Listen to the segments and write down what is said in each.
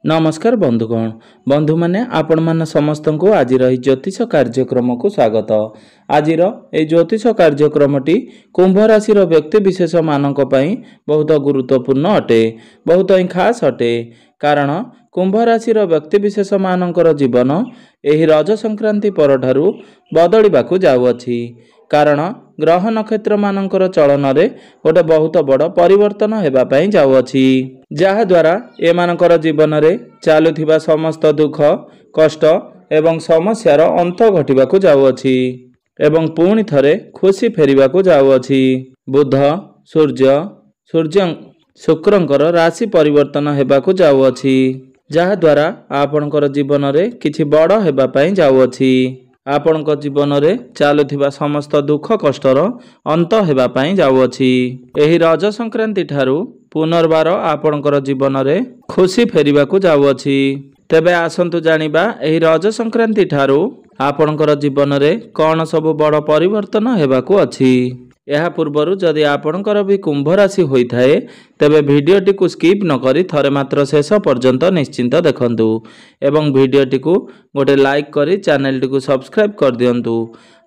नमस्कार बंधुगण बंधु माने आपण मान समस्त को आज ज्योतिष कार्यक्रम को स्वागत। आज ज्योतिष कार्यक्रमटी कुंभ राशि व्यक्ति विशेष मानक पई बहुत गुरुत्वपूर्ण अटे, बहुत ही खास अटे। कारण कुंभ राशि व्यक्ति विशेष मानकर जीवन एही रज संक्रांति पर ठारू बदलिबाकू जाउअछि। कारण ग्रह नक्षत्र मानकर चलन रे गोटे बहुत बड़ परिवर्तन हेबा पई जाउअछि, जहा द्वारा एमानकर जीवन रे चालुथिबा समस्त दुख कष्ट एवं समस्यार अंत घटिबाकू जाउअछि एवं पुणी थरे खुशी फेरिबाकू जाउअछि। बुध सूर्य शुक्रंकर राशि परिवर्तन हेबाकू जाउअछि, जहा द्वारा आपणकर जीवन रे किछि बड़ हेबा पई जाउअछि। आपणक जीवन रे चालुथिबा समस्त दुख कष्टर अंत हेबा पई जाउअछि। एही रज संक्रांति ठारू पुनर्बार आपणकर जीवन रे खुशी फेरिबाकू जाउअछि। तेबे आसंतु जानिबा एही रज संक्रांति ठारू आपणकर जीवन रे कौन सब बड़ परिवर्तन हेबाकू अछि। यह पूर्वर जदि आपणकर भी कुंभ राशि होइथाए तेबे भिडियोटी को स्किप न करी थरे मात्र शेष पर्यंत निश्चिंत देखंतु एवं भिडियोटी को गोटे लाइक करी चैनल को सब्सक्राइब कर दियंतु।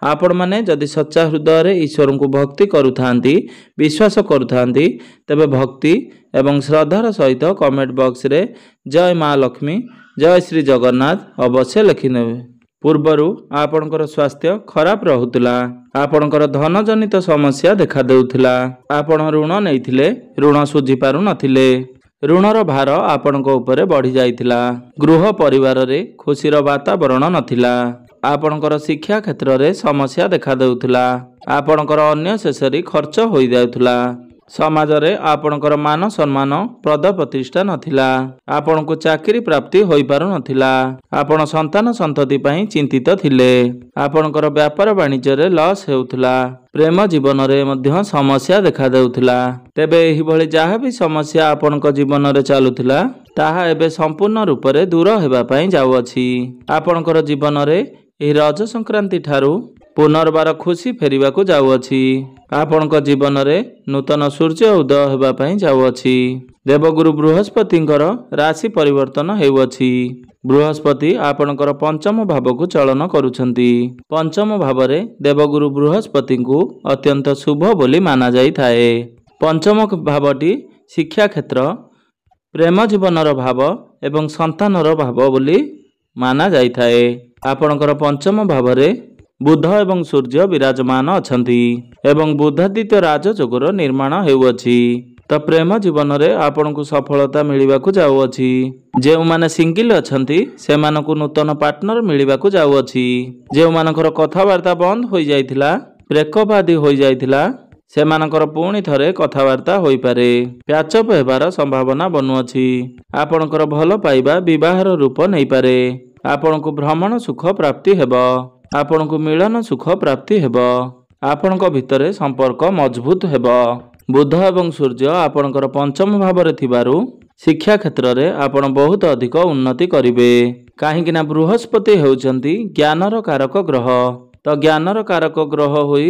आपण माने जदि सच्चा हृदय रे ईश्वर को भक्ति करुथांती विश्वास करुथांती तेबे भक्ति एवं श्रद्धार सहित कमेंट बॉक्स रे जय माँ लक्ष्मी जय श्री जगन्नाथ अवश्य लिखिनेबे। पूर्वरु आपणकर स्वास्थ्य खराब रहुतला, आपणकर धन जनित समस्या देखा देउथिला, आपण ऋण नैथिले ऋण सुझी पारु नथिले, ऋणर भार आपणक उपरे बढ़ी जाइथिला, गृह परिवार रे खुशीर वातावरण नथिला, आपणकर शिक्षा क्षेत्र रे समस्या देखा देउथिला, आपणकर अन्य शेषरी खर्च होई जाउथिला, समाज रे आपणकर मान सम्मान पद प्रतिष्ठा नथिला, आपणको चाकरी प्राप्ति होई पारु नथिला, आपण संतान संतति पई चिंतित थिले, आपणकर व्यापार वाणिज्य रे लॉस हेउथिला, प्रेम जीवन रे मध्य समस्या देखा देउथिला। तेबे एही भली जाहा भी समस्या आपणक जीवन रे चालुथिला ताहा एबे संपूर्ण रूप रे दूर हेबा पई जाउअछि। आपणकर जीवन रे एही रज संक्रांति ठारू पुनर्बार खुशी फेरिबाकू जाउअछि। आपणक जीवन रे नूतन सूर्य उदय हेबा पई जाउअछि। देवगुरु बृहस्पतिंकर राशि परिवर्तन हेउअछि। बृहस्पति आपणकर पंचम भाव को चलन करुछंती। पंचम भाव रे देवगुरु बृहस्पति को अत्यंत शुभ बोली माना जाई थाए। पंचम भावटी शिक्षा क्षेत्र प्रेम जीवनर भाव एवं संतानर भाव बोली माना जाई थाए। आपणकर पंचम भाव रे बुध एवं सूर्य विराजमान अछंती एवं बुधादित्य राजयोगर निर्माण हेउअछि। तो प्रेम जीवन रे आपण को सफलता मिलिबाकू जाउअछि। जेउ माने सिंगल अछंती सेमानकु नूतन पार्टनर मिलिबाकू जाउअछि। जेउ मानकर कथावार्ता बंद होई जाइथिला ब्रेकअप आदि होई जाइथिला सेमानकर पुणी थरे कथावार्ता होई पारे, प्याचअप हेबार संभावना बनुअछि। आपणकर भल पाइबा विवाहर रूप नै पारे, आपणकु भ्रमण सुख प्राप्ति हेबो, आपणकु मिलन सुख प्राप्ति हेबो, आपणक भितरे संपर्क मजबूत हेबो। बुध एवं सूर्य आपणकर पंचम भाव रे थिबारु शिक्षा क्षेत्र रे आपण बहुत अधिक उन्नति करिवे। काहेकि ना बृहस्पति हेउचंती ज्ञानर कारक ग्रह। तो ज्ञानर कारक ग्रह होई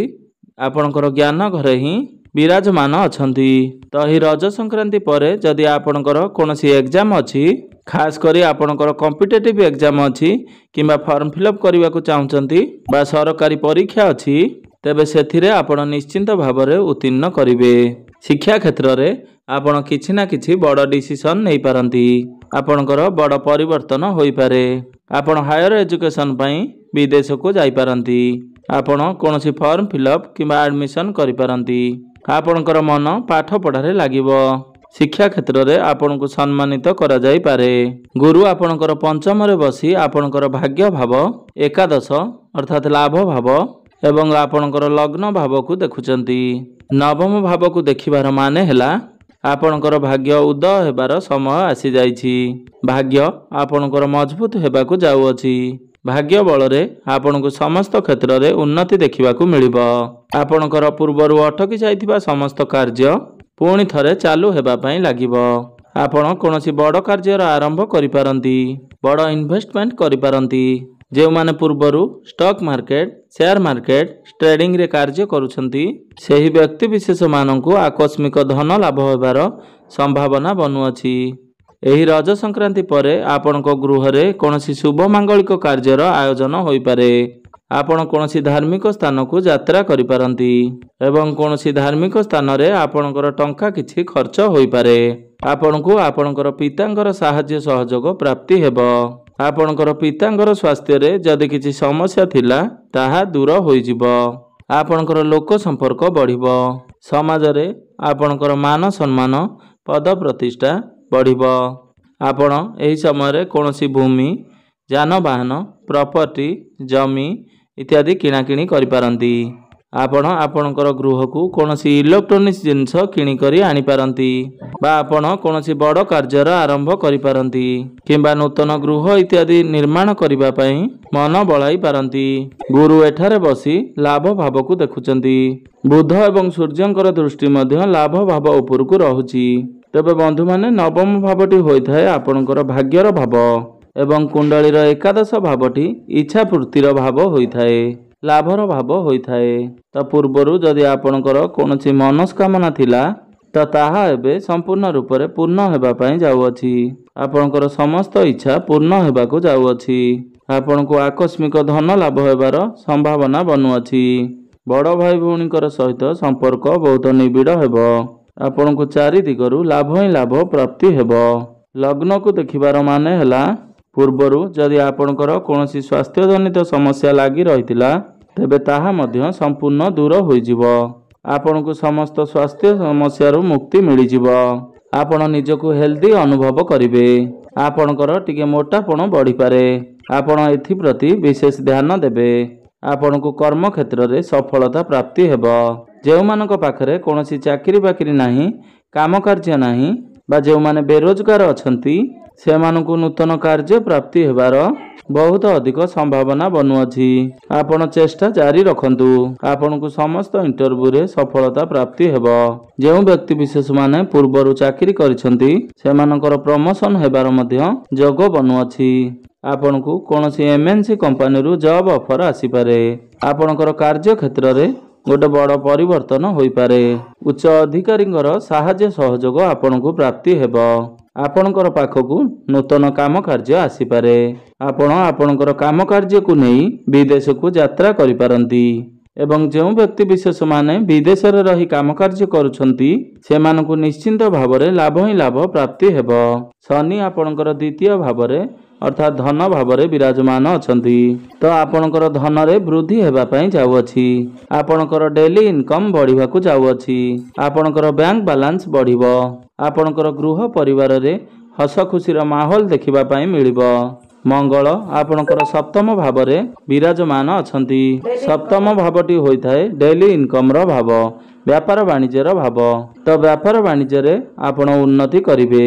आपणकर ज्ञान घरे ही विराजमान अछंती। तो ही रज संक्रांति परे जदि आपणकर कोनोसी एग्जाम अछि, खास करी आपणकर कॉम्पिटिटिव एग्जाम अछि किंबा फॉर्म फिलअप करबा को चाहउचंती बा सरकारी परीक्षा अछि तेबे सेथिरे आपण निश्चिंत भाव रे उत्तीर्ण करिवे। शिक्षा क्षेत्र रे आपण किछि ना किछि बड़ डिसीजन नै पारंती, आपणकर बड़ परिवर्तन होई पारे। आपण हायर एजुकेशन पई विदेश को जाई पारंती, आपण कोनोसी फॉर्म फिलअप किंबा एडमिशन करि पारंती, आपणकर मन पाठ पढ़ारे लागिवो। शिक्षा क्षेत्र रे आपण को सम्मानित करा जाई पारे। गुरु आपणकर पंचम रे बसी आपणकर भाग्य भाव एकादश अर्थात लाभ भाव एवं आपणकर लग्न भाव को देखुचंती। नवम भाव को देखिबार माने हेला आपणकर भाग्य उदय हेबार समय आसी जाइछि। भाग्य आपणकर मजबूत हेबाकू जाउअछि। भाग्य बल रे आपणकु समस्त क्षेत्र रे उन्नति देखिबाकू मिलिबो। आपणकर पूर्वरु अटकी जाइथिबा समस्त कार्य पुणी थरे चालू हेबा पई लागिबो। आपण कोनोसी बड़ कार्यर आरंभ करि पारंती, बड़ इन्वेस्टमेंट करि पारंती। जेउ माने पूर्वरु stock market share market trading रे कार्य करुछंती सेही व्यक्ति विशेष मानकु आकस्मिक धन लाभ हेबार संभावना बनुअछि। ଏହି ରଜ ସଂକ୍ରାନ୍ତି ପରେ ଆପଣଙ୍କ ଗୃହରେ କୌଣସି ଶୁଭ ମାଙ୍ଗଳିକ କାର୍ଯ୍ୟର ଆୟୋଜନ ହୋଇପାରେ। ଆପଣ କୌଣସି ଧାର୍ମିକ ସ୍ଥାନକୁ ଯାତ୍ରା କରିପାରନ୍ତି ଏବଂ କୌଣସି ଧାର୍ମିକ ସ୍ଥାନରେ ଆପଣଙ୍କର ଟଙ୍କା କିଛି ଖର୍ଚ୍ଚ ହୋଇପାରେ। ଆପଣଙ୍କୁ ଆପଣଙ୍କର ପିତାଙ୍କର ସାହାଯ୍ୟ ସହଯୋଗ ପ୍ରାପ୍ତି ହେବ। ଆପଣଙ୍କର ପିତାଙ୍କର ସ୍ୱାସ୍ଥ୍ୟରେ ଯଦି କିଛି ସମସ୍ୟା ଥିଲା ତାହା ଦୂର ହୋଇଯିବ। ଆପଣଙ୍କର ଲୋକ ସମ୍ପର୍କ ବଢ଼ିବ। ସମାଜରେ ଆପଣଙ୍କର ମାନ ସମ୍ମାନ ପଦ ପ୍ରତିଷ୍ଠା ବଢ଼ିବ। ଆପଣ ଏହି ସମୟରେ କୌଣସି ଭୂମି ଯାନବାହନ ପ୍ରପର୍ଟି ଜମି ଇତ୍ୟାଦି କିଣାକିଣି କରିପାରନ୍ତି। ଆପଣ ଆପଣଙ୍କର ଗୃହକୁ କୌଣସି ଇଲେକ୍ଟ୍ରୋନିକ୍ସ ଜିନିଷ କିଣିକରି ଆଣିପାରନ୍ତି ବା ଆପଣ କୌଣସି ବଡ଼ କାର୍ଯ୍ୟର ଆରମ୍ଭ କରିପାରନ୍ତି କିମ୍ବା ନୂତନ ଗୃହ ଇତ୍ୟାଦି ନିର୍ମାଣ କରିବା ପାଇଁ ମନ ବଳାଇ ପାରନ୍ତି। ଗୁରୁ ଏଠାରେ ବସି ଲାଭ ଭାବକୁ ଦେଖୁଛନ୍ତି। ବୁଧ ଏବଂ ସୂର୍ଯ୍ୟଙ୍କର ଦୃଷ୍ଟି ମଧ୍ୟ ଲାଭ ଭାବ ଉପରକୁ ରହୁଛି। ତେବେ ବନ୍ଧୁମାନେ ନବମ ଭାବଟି ହୋଇଥାଏ ଆପଣଙ୍କର ଭାଗ୍ୟର ଭାବ ଏବଂ କୁଣ୍ଡଳୀର ଏକାଦଶ ଭାବଟି ଇଚ୍ଛା ପୂର୍ତ୍ତିର ଭାବ ହୋଇଥାଏ, ଲାଭର ଭାବ ହୋଇଥାଏ। ତ ପୂର୍ବରୁ ଯଦି ଆପଣଙ୍କର କୌଣସି ମନସ୍କାମନା ଥିଲା ତ ତାହା ଏବେ ସମ୍ପୂର୍ଣ୍ଣ ରୂପରେ ପୂର୍ଣ୍ଣ ହେବା ପାଇଁ ଯାଉଅଛି। ଆପଣଙ୍କର ସମସ୍ତ ଇଚ୍ଛା ପୂର୍ଣ୍ଣ ହେବାକୁ ଯାଉଅଛି। ଆପଣଙ୍କୁ ଆକସ୍ମିକ ଧନ ଲାଭ ହେବାର ସମ୍ଭାବନା ବନୁଅଛି। ବଡ଼ ଭାଇ ଭଉଣୀଙ୍କର ସହିତ ସମ୍ପର୍କ ବହୁତ ନିବିଡ଼ ହେବ। ଆପଣଙ୍କୁ ଚାରି ଦିଗରୁ ଲାଭ ହିଁ ଲାଭ ପ୍ରାପ୍ତି ହେବ। ଲଗ୍ନକୁ ଦେଖିବାର ମାନେ ହେଲା ପୂର୍ବରୁ ଯଦି ଆପଣଙ୍କର କୌଣସି ସ୍ୱାସ୍ଥ୍ୟଜନିତ ସମସ୍ୟା ଲାଗି ରହିଥିଲା ତେବେ ତାହା ମଧ୍ୟ ସମ୍ପୂର୍ଣ୍ଣ ଦୂର ହୋଇଯିବ। ଆପଣଙ୍କୁ ସମସ୍ତ ସ୍ୱାସ୍ଥ୍ୟ ସମସ୍ୟାରୁ ମୁକ୍ତି ମିଳିଯିବ। ଆପଣ ନିଜକୁ ହେଲ୍ଦି ଅନୁଭବ କରିବେ। ଆପଣଙ୍କର ଟିକେ ମୋଟାପଣ ବଢ଼ିପାରେ। ଆପଣ ଏଥିପ୍ରତି ବିଶେଷ ଧ୍ୟାନ ଦେବେ। ଆପଣଙ୍କୁ କର୍ମକ୍ଷେତ୍ରରେ ସଫଳତା ପ୍ରାପ୍ତି ହେବ। ଯେଉଁମାନଙ୍କ ପାଖରେ କୌଣସି ଚାକିରି ବାକିରି ନାହିଁ, କାମ କାର୍ଯ୍ୟ ନାହିଁ ବା ଯେଉଁମାନେ ବେରୋଜଗାର ଅଛନ୍ତି ସେମାନଙ୍କୁ ନୂତନ କାର୍ଯ୍ୟ ପ୍ରାପ୍ତି ହେବାର ବହୁତ ଅଧିକ ସମ୍ଭାବନା ବନୁଅଛି। ଆପଣ ଚେଷ୍ଟା ଜାରି ରଖନ୍ତୁ। ଆପଣଙ୍କୁ ସମସ୍ତ ଇଣ୍ଟରଭ୍ୟୁରେ ସଫଳତା ପ୍ରାପ୍ତି ହେବ। ଯେଉଁ ବ୍ୟକ୍ତି ବିଶେଷମାନେ ପୂର୍ବରୁ ଚାକିରି କରିଛନ୍ତି ସେମାନଙ୍କର ପ୍ରମୋସନ ହେବାର ମଧ୍ୟ ଯୋଗ ବନୁଅଛି। ଆପଣଙ୍କୁ କୌଣସି MNC କମ୍ପାନୀରୁ ଜବ୍ ଅଫର ଆସିପାରେ। ଆପଣଙ୍କର କାର୍ଯ୍ୟକ୍ଷେତ୍ରରେ ଗୋଟେ ବଡ଼ ପରିବର୍ତ୍ତନ ହୋଇପାରେ। ଉଚ୍ଚ ଅଧିକାରୀଙ୍କର ସାହାଯ୍ୟ ସହଯୋଗ ଆପଣଙ୍କୁ ପ୍ରାପ୍ତି ହେବ। ଆପଣଙ୍କର ପାଖକୁ ନୂତନ କାମ କାର୍ଯ୍ୟ ଆସିପାରେ। ଆପଣ ଆପଣଙ୍କର କାମ କାର୍ଯ୍ୟକୁ ନେଇ ବିଦେଶକୁ ଯାତ୍ରା କରିପାରନ୍ତି ଏବଂ ଯେଉଁ ବ୍ୟକ୍ତି ବିଶେଷମାନେ ବିଦେଶରେ ରହି କାମ କାର୍ଯ୍ୟ କରୁଛନ୍ତି ସେମାନଙ୍କୁ ନିଶ୍ଚିନ୍ତ ଭାବରେ ଲାଭ ହିଁ ଲାଭ ପ୍ରାପ୍ତି ହେବ। ଶନି ଆପଣଙ୍କର ଦ୍ୱିତୀୟ ଭାବରେ ଅର୍ଥାତ୍ ଧନ ଭାବରେ ବିରାଜମାନ ଅଛନ୍ତି। ତ ଆପଣଙ୍କର ଧନରେ ବୃଦ୍ଧି ହେବା ପାଇଁ ଯାଉଅଛି। ଆପଣଙ୍କର ଡେଲି ଇନକମ୍ ବଢ଼ିବାକୁ ଯାଉଅଛି। ଆପଣଙ୍କର ବ୍ୟାଙ୍କ ବାଲାନ୍ସ ବଢ଼ିବ। ଆପଣଙ୍କର ଗୃହ ପରିବାରରେ ହସ ଖୁସିର ମାହୋଲ ଦେଖିବା ପାଇଁ ମିଳିବ। ମଙ୍ଗଳ ଆପଣଙ୍କର ସପ୍ତମ ଭାବରେ ବିରାଜମାନ ଅଛନ୍ତି। ସପ୍ତମ ଭାବଟି ହୋଇଥାଏ ଡେଲି ଇନକମ୍ର ଭାବ, ବ୍ୟାପାର ବାଣିଜ୍ୟର ଭାବ। ତ ବ୍ୟାପାର ବାଣିଜ୍ୟରେ ଆପଣ ଉନ୍ନତି କରିବେ।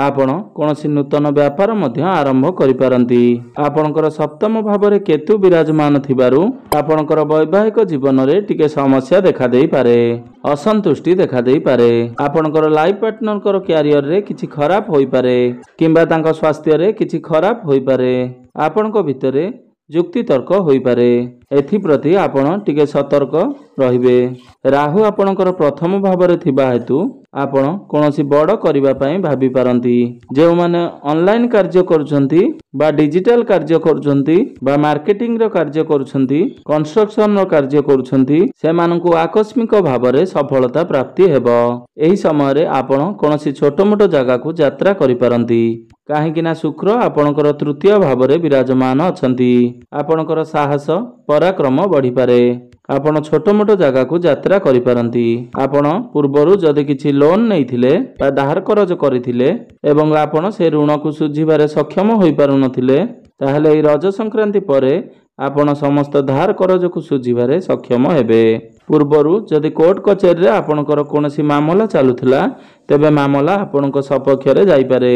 ଆପଣ କୌଣସି ନୂତନ ବ୍ୟାପାର ମଧ୍ୟ ଆରମ୍ଭ କରିପାରନ୍ତି। ଆପଣଙ୍କର ସପ୍ତମ ଭାବରେ କେତୁ ବିରାଜମାନ ଥିବାରୁ ଆପଣଙ୍କର ବୈବାହିକ ଜୀବନରେ ଟିକେ ସମସ୍ୟା ଦେଖାଦେଇପାରେ, ଅସନ୍ତୁଷ୍ଟି ଦେଖାଦେଇପାରେ। ଆପଣଙ୍କର ଲାଇଫ ପାର୍ଟନରଙ୍କର କ୍ୟାରିୟରରେ କିଛି ଖରାପ ହୋଇପାରେ କିମ୍ବା ତାଙ୍କ ସ୍ୱାସ୍ଥ୍ୟରେ କିଛି ଖରାପ ହୋଇପାରେ। ଆପଣଙ୍କ ଭିତରେ ଯୁକ୍ତିତର୍କ ହୋଇପାରେ। ଏଥିପ୍ରତି ଆପଣ ଟିକେ ସତର୍କ ରହିବେ। ରାହୁ ଆପଣଙ୍କର ପ୍ରଥମ ଭାବରେ ଥିବା ହେତୁ ଆପଣ କୌଣସି ବଡ଼ କରିବା ପାଇଁ ଭାବିପାରନ୍ତି। ଯେଉଁମାନେ ଅନଲାଇନ୍ କାର୍ଯ୍ୟ କରୁଛନ୍ତି ବା ଡିଜିଟାଲ କାର୍ଯ୍ୟ କରୁଛନ୍ତି ବା ମାର୍କେଟିଂର କାର୍ଯ୍ୟ କରୁଛନ୍ତି, କନଷ୍ଟ୍ରକ୍ସନର କାର୍ଯ୍ୟ କରୁଛନ୍ତି ସେମାନଙ୍କୁ ଆକସ୍ମିକ ଭାବରେ ସଫଳତା ପ୍ରାପ୍ତି ହେବ। ଏହି ସମୟରେ ଆପଣ କୌଣସି ଛୋଟ ମୋଟ ଜାଗାକୁ ଯାତ୍ରା କରିପାରନ୍ତି। କାହିଁକି ନା ଶୁକ୍ର ଆପଣଙ୍କର ତୃତୀୟ ଭାବରେ ବିରାଜମାନ ଅଛନ୍ତି। ଆପଣଙ୍କର ସାହସ ପରାକ୍ରମ ବଢ଼ିପାରେ। ଆପଣ ଛୋଟ ମୋଟ ଜାଗାକୁ ଯାତ୍ରା କରିପାରନ୍ତି। ଆପଣ ପୂର୍ବରୁ ଯଦି କିଛି ଲୋନ ନେଇଥିଲେ ବା ଧାର କରଜ କରିଥିଲେ ଏବଂ ଆପଣ ସେ ଋଣକୁ ଶୁଝିବାରେ ସକ୍ଷମ ହୋଇପାରୁନଥିଲେ ତାହେଲେ ଏହି ରଜ ସଂକ୍ରାନ୍ତି ପରେ ଆପଣ ସମସ୍ତ ଧାର କରଜକୁ ଶୁଝିବାରେ ସକ୍ଷମ ହେବେ। ପୂର୍ବରୁ ଯଦି କୋର୍ଟ କଚେରୀରେ ଆପଣଙ୍କର କୌଣସି ମାମଲା ଚାଲୁଥିଲା ତେବେ ମାମଲା ଆପଣଙ୍କ ସପକ୍ଷରେ ଯାଇପାରେ।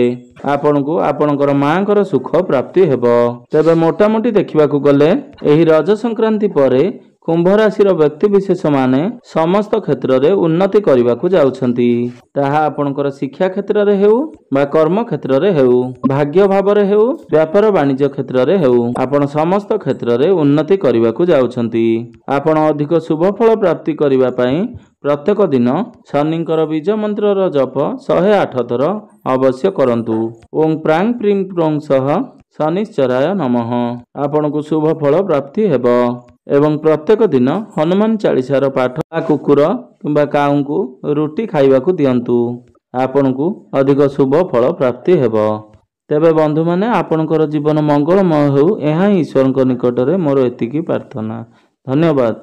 ଆପଣଙ୍କୁ ଆପଣଙ୍କର ମାଙ୍କର ସୁଖ ପ୍ରାପ୍ତି ହେବ। ତେବେ ମୋଟାମୋଟି ଦେଖିବାକୁ ଗଲେ ଏହି ରଜ ସଂକ୍ରାନ୍ତି ପରେ कुंभ राशि व्यक्तिशेष माने समस्त क्षेत्र में उन्नति करने को जाउछंती। ताहा आपणकर शिक्षा क्षेत्र में हेउ बा कर्म क्षेत्र में हेउ, भाग्य भाव में हेउ, व्यापार वाणिज्य क्षेत्र में हेउ, आपण समस्त क्षेत्र में उन्नति करने को जाउछंती। आपण अधिक शुभ फल प्राप्ति करने पाई प्रत्येक दिन शनिंकर बीज मंत्र जप 108 थर अवश्य करंतु। ओं प्रांग प्रीं प्रों सह शनिश्चराय नमः। आपण को शुभ फल प्राप्ति हेब एवं प्रत्येक दिन हनुमान चालीसार पाठ कुकुर किंबा काऊ को रुटी खाइबा को दियंतु। आपण को अधिक शुभ फल प्राप्ति हेब। तेबे बंधु माने आपणकर जीवन मंगलमय हो, यह ईश्वर निकट में मोर एतिकी प्रार्थना। धन्यवाद।